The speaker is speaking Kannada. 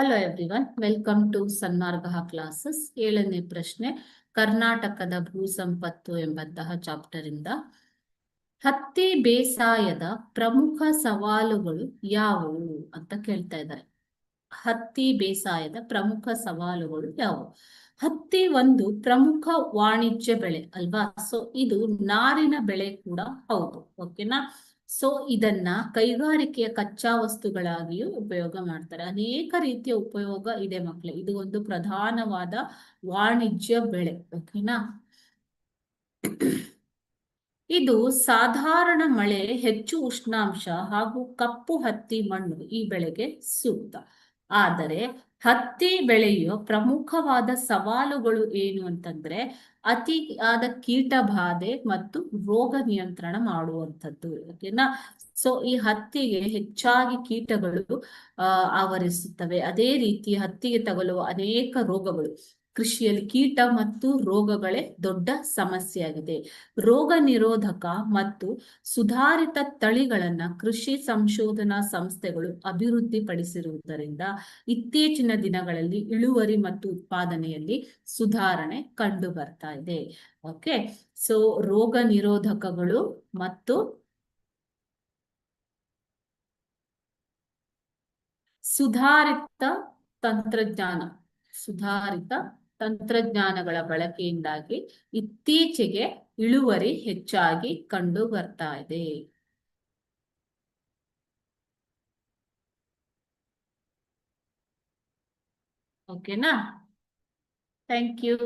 Hello everyone, welcome to Sanmarga classes. 7ನೇ ಪ್ರಶ್ನೆ, ಕರ್ನಾಟಕದ ಭೂ ಸಂಪತ್ತು ಎಂಬಂತಹ ಚಾಪ್ಟರ್ ಇಂದ ಹತ್ತಿ ಬೇಸಾಯದ ಪ್ರಮುಖ ಸವಾಲುಗಳು ಯಾವುವು ಅಂತ ಕೇಳ್ತಾ ಇದ್ದಾರೆ. ಹತ್ತಿ ಬೇಸಾಯದ ಪ್ರಮುಖ ಸವಾಲುಗಳು ಯಾವುವು? ಹತ್ತಿ ಒಂದು ಪ್ರಮುಖ ವಾಣಿಜ್ಯ ಬೆಳೆ ಅಲ್ವಾ? ಸೊ ಇದು ನಾರಿನ ಬೆಳೆ ಕೂಡ ಹೌದು. ಓಕೆನಾ? ಸೊ ಇದನ್ನ ಕೈಗಾರಿಕೆಯ ಕಚ್ಚಾ ವಸ್ತುಗಳಾಗಿಯೂ ಉಪಯೋಗ ಮಾಡ್ತಾರೆ. ಅನೇಕ ರೀತಿಯ ಉಪಯೋಗ ಇದೆ ಮಕ್ಕಳೇ. ಇದು ಒಂದು ಪ್ರಧಾನವಾದ ವಾಣಿಜ್ಯ ಬೆಳೆ. ಓಕೆನಾ? ಇದು ಸಾಧಾರಣ ಮಳೆ, ಹೆಚ್ಚು ಉಷ್ಣಾಂಶ ಹಾಗೂ ಕಪ್ಪು ಹತ್ತಿ ಮಣ್ಣು ಈ ಬೆಳೆಗೆ ಸೂಕ್ತ. ಆದರೆ ಹತ್ತಿ ಬೆಳೆಯುವ ಪ್ರಮುಖವಾದ ಸವಾಲುಗಳು ಏನು ಅಂತಂದ್ರೆ ಅತಿಯಾದ ಕೀಟ ಬಾಧೆ ಮತ್ತು ರೋಗ ನಿಯಂತ್ರಣ ಮಾಡುವಂಥದ್ದು. ಓಕೆನಾ? ಸೊ ಈ ಹತ್ತಿಗೆ ಹೆಚ್ಚಾಗಿ ಕೀಟಗಳು ಆವರಿಸುತ್ತವೆ. ಅದೇ ರೀತಿ ಹತ್ತಿಗೆ ತಗುಲುವ ಅನೇಕ ರೋಗಗಳು. ಕೃಷಿಯಲ್ಲಿ ಕೀಟ ಮತ್ತು ರೋಗಗಳೇ ದೊಡ್ಡ ಸಮಸ್ಯೆಯಾಗಿದೆ. ರೋಗ ನಿರೋಧಕ ಮತ್ತು ಸುಧಾರಿತ ತಳಿಗಳನ್ನ ಕೃಷಿ ಸಂಶೋಧನಾ ಸಂಸ್ಥೆಗಳು ಅಭಿವೃದ್ಧಿಪಡಿಸಿರುವುದರಿಂದ ಇತ್ತೀಚಿನ ದಿನಗಳಲ್ಲಿ ಇಳುವರಿ ಮತ್ತು ಉತ್ಪಾದನೆಯಲ್ಲಿ ಸುಧಾರಣೆ ಕಂಡು ಬರ್ತಾ ಇದೆ. ಓಕೆ, ಸೊ ರೋಗ ನಿರೋಧಕಗಳು ಮತ್ತು ಸುಧಾರಿತ ತಂತ್ರಜ್ಞಾನಗಳ ಬಳಕೆಯಿಂದಾಗಿ ಇತ್ತೀಚೆಗೆ ಇಳುವರಿ ಹೆಚ್ಚಾಗಿ ಕಂಡು ಬರ್ತಾ ಇದೆ. ಓಕೆನಾ? Thank you.